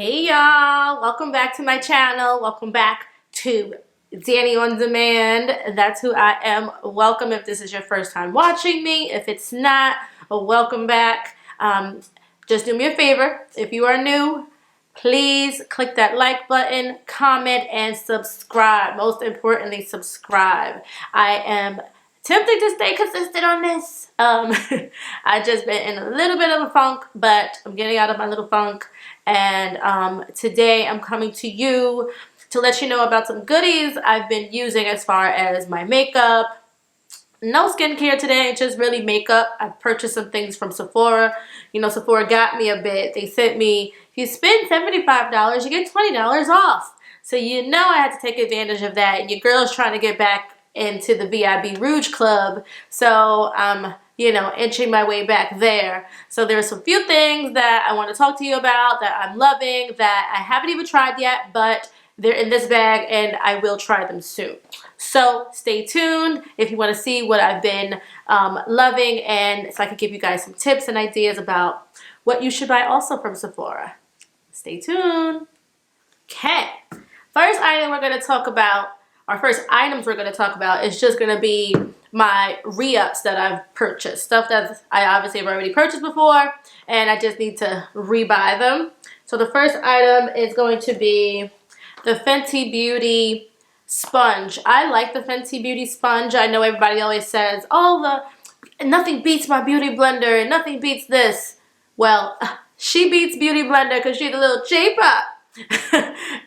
Hey y'all, welcome back to my channel. Welcome back to Danny on Demand. That's who I am. Welcome if this is your first time watching me. If it's not, welcome back. Just do me a favor. If you are new, please click that like button, comment, and subscribe. Most importantly, subscribe. I am attempting to stay consistent on this. I just been in a little bit of a funk, but I'm getting out of my little funk. And today I'm coming to you to let you know about some goodies I've been using as far as my makeup. No skincare today, just really makeup. I purchased some things from Sephora. You know, Sephora got me a bit. They sent me, if you spend $75, you get $20 off. So you know I had to take advantage of that. And your girl's trying to get back into the VIB Rouge Club. So you know, inching my way back there. So there's some few things that I want to talk to you about that I'm loving that I haven't even tried yet, but they're in this bag and I will try them soon. So stay tuned if you want to see what I've been loving, and so I can give you guys some tips and ideas about what you should buy also from Sephora. Stay tuned. Okay, first item we're going to talk about, our first items we're going to talk about is just going to be my re-ups that I've purchased. Stuff that I obviously have already purchased before and I just need to rebuy them. So the first item is going to be the Fenty Beauty sponge. I like the Fenty Beauty sponge. I know everybody always says, oh, nothing beats my beauty blender and nothing beats this. Well, she beats Beauty Blender because she's a little cheaper.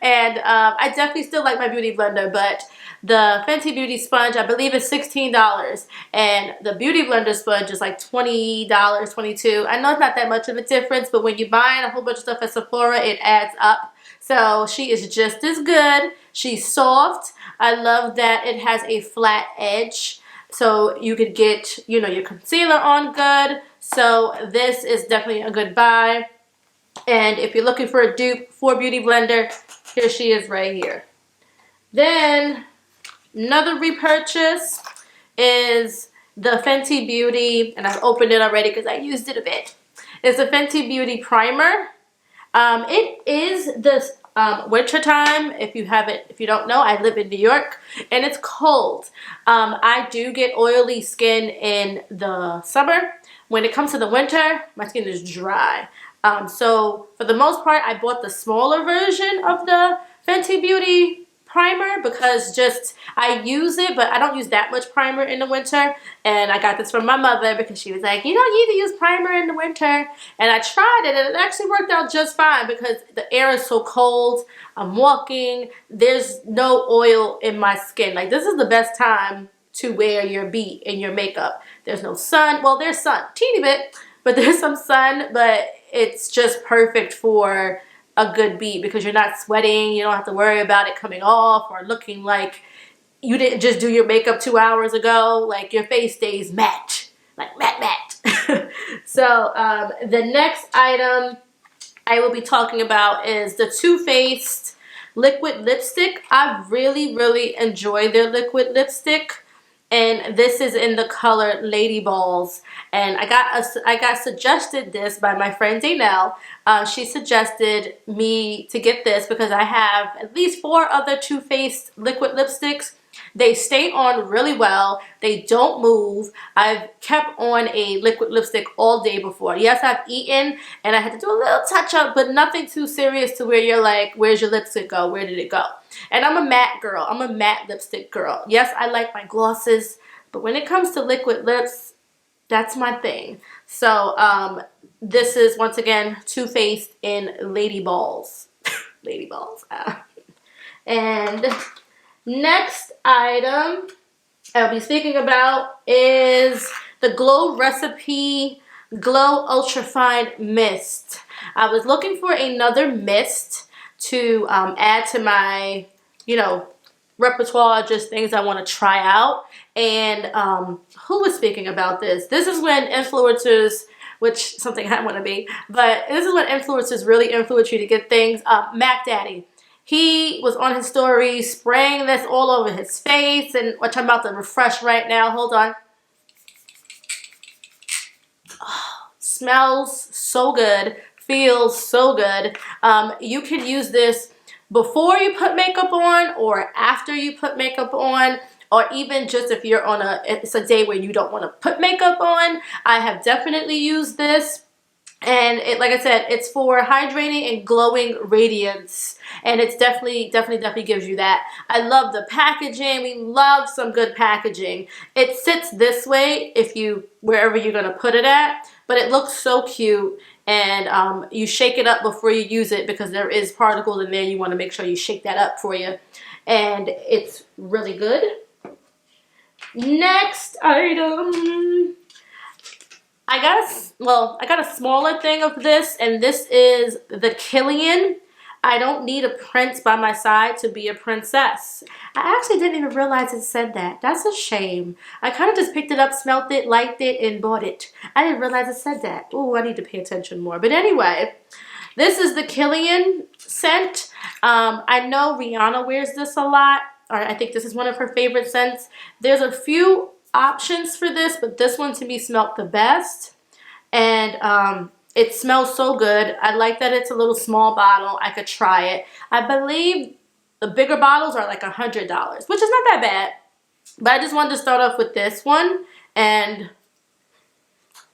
And I definitely still like my Beauty Blender, but the Fenty Beauty sponge, I believe, is $16, and the Beauty Blender sponge is like $20, $22. I know it's not that much of a difference, but when you're buying a whole bunch of stuff at Sephora, it adds up. So she is just as good. She's soft. I love that it has a flat edge, so you could get, you know, your concealer on good. So this is definitely a good buy. And if you're looking for a dupe for Beauty Blender, here she is right here. Then another repurchase is the Fenty Beauty, and I've opened it already because I used it a bit. It's the Fenty Beauty Primer. It is this winter time. If you don't know, I live in New York and it's cold. I do get oily skin in the summer. When it comes to the winter, my skin is dry. So for the most part, I bought the smaller version of the Fenty Beauty primer because just I use it, but I don't use that much primer in the winter. And I got this from my mother because she was like, you don't need to use primer in the winter. And I tried it and it actually worked out just fine because the air is so cold. I'm walking. There's no oil in my skin. Like, this is the best time to wear your beat in your makeup. There's no sun. Well, there's sun, teeny bit, but there's some sun, but it's just perfect for a good beat because you're not sweating. You don't have to worry about it coming off or looking like you didn't just do your makeup 2 hours ago. Like, your face stays matte, like matte. So the next item I will be talking about is the Too Faced liquid lipstick. I really enjoy their liquid lipstick. And this is in the color Lady Balls, and I got suggested this by my friend Aina. She suggested me to get this because I have at least 4 other Too Faced liquid lipsticks. They stay on really well. They don't move. I've kept on a liquid lipstick all day before. Yes, I've eaten and I had to do a little touch up, but nothing too serious to where you're like, where's your lipstick go? Where did it go? And I'm a matte girl. I'm a matte lipstick girl. Yes, I like my glosses, but when it comes to liquid lips, that's my thing. So this is, once again, Too Faced in Lady Balls. Lady Balls. And next item I'll be speaking about is the Glow Recipe Glow Ultrafine Mist. I was looking for another mist to add to my, you know, repertoire, just things I want to try out. And who was speaking about this? This is when influencers, which something I want to be, but this is when influencers really influence you to get things. Mac Daddy. He was on his story spraying this all over his face, and which I'm about to refresh right now. Hold on. Oh, smells so good. feels so good. You can use this before you put makeup on or after you put makeup on, or even just if you're on it's a day where you don't want to put makeup on. I have definitely used this. And like I said, it's for hydrating and glowing radiance. And it's definitely gives you that. I love the packaging. We love some good packaging. It sits this way wherever you're going to put it at. But it looks so cute. And you shake it up before you use it because there is particles in there. You want to make sure you shake that up for you. And it's really good. Next item. I got a smaller thing of this, and this is the Killian. I don't need a prince by my side to be a princess. I actually didn't even realize it said that. That's a shame. I kind of just picked it up, smelt it, liked it, and bought it. I didn't realize it said that. Oh, I need to pay attention more. But anyway, this is the Killian scent. I know Rihanna wears this a lot, or I think this is one of her favorite scents. There's a few options for this, but this one to me smelled the best, and it smells so good. I like that it's a little small bottle. I could try it. I believe the bigger bottles are like $100, which is not that bad, but I just wanted to start off with this one. And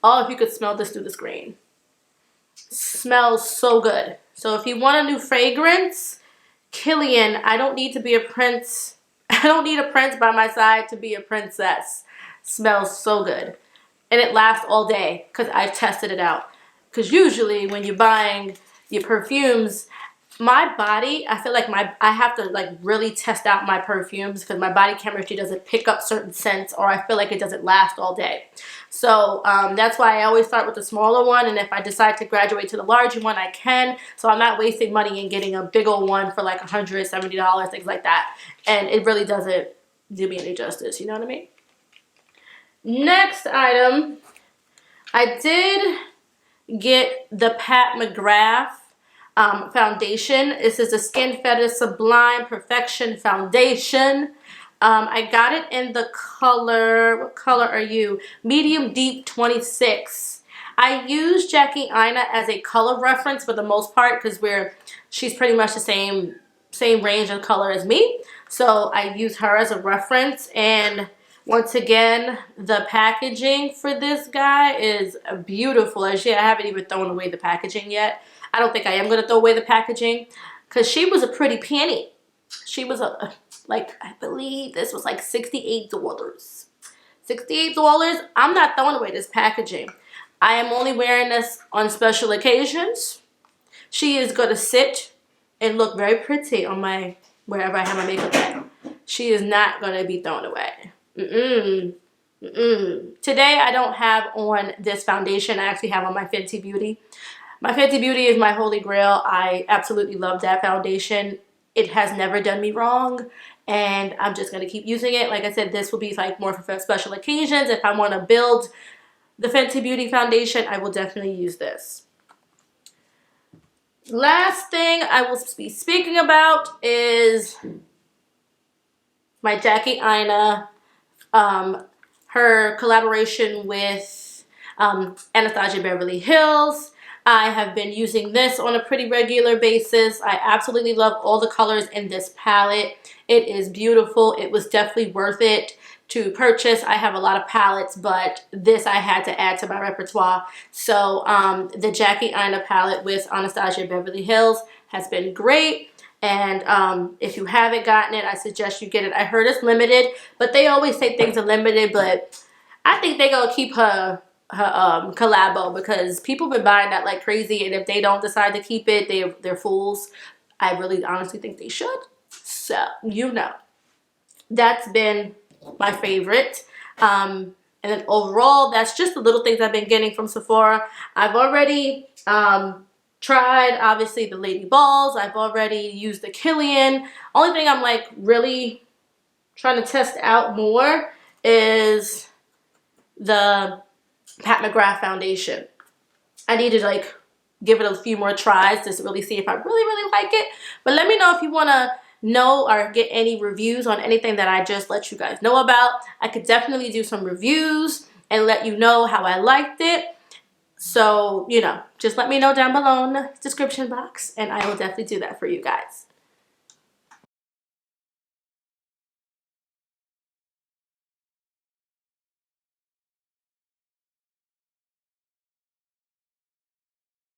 if you could smell this through the screen, smells so good. So if you want a new fragrance, Killian. I don't need to be a prince. I don't need a prince by my side to be a princess. Smells so good. And it lasts all day because I've tested it out. Because usually when you're buying your perfumes, my body, I feel like I have to like really test out my perfumes because my body chemistry doesn't pick up certain scents, or I feel like it doesn't last all day. So that's why I always start with the smaller one, and if I decide to graduate to the larger one, I can. So I'm not wasting money and getting a big old one for like $170, things like that. And it really doesn't do me any justice, you know what I mean? Next item, I did get the McGrath foundation. This is the Skin Fetish Sublime Perfection Foundation. I got it in the color, what color are you? Medium Deep 26. I use Aina as a color reference for the most part because she's pretty much the same range of color as me. So I use her as a reference. And once again, the packaging for this guy is beautiful. I haven't even thrown away the packaging yet. I don't think I am going to throw away the packaging because she was a pretty penny. She was I believe this was like $68. $68. I'm not throwing away this packaging. I am only wearing this on special occasions. She is going to sit and look very pretty on wherever I have my makeup at. She is not going to be thrown away. Today I don't have on this foundation. I actually have on my Fenty Beauty. My Fenty Beauty is my holy grail. I absolutely love that foundation. It has never done me wrong, and I'm just going to keep using it. Like I said, this will be like more for special occasions. If I want to build the Fenty Beauty foundation, I will definitely use this. Last thing I will be speaking about is my Jackia, her collaboration with Anastasia Beverly Hills. I have been using this on a pretty regular basis. I absolutely love all the colors in this palette. It is beautiful. It was definitely worth it to purchase. I have a lot of palettes, but this I had to add to my repertoire. So the Jackia palette with Anastasia Beverly Hills has been great. And if you haven't gotten it, I suggest you get it. I heard it's limited, but they always say things are limited, but I think they're going to keep her collabo because people been buying that like crazy, and if they don't decide to keep it, they're fools. I really honestly think they should. So, you know, that's been my favorite. And then overall, that's just the little things I've been getting from Sephora. I've already tried, obviously, the Lady Balls. I've already used the Killian. Only thing I'm like really trying to test out more is the McGrath foundation. I need to like give it a few more tries to really see if I really like it. But let me know if you want to know or get any reviews on anything that I just let you guys know about. I could definitely do some reviews and let you know how I liked it. So, you know, just let me know down below in the description box, and I will definitely do that for you guys.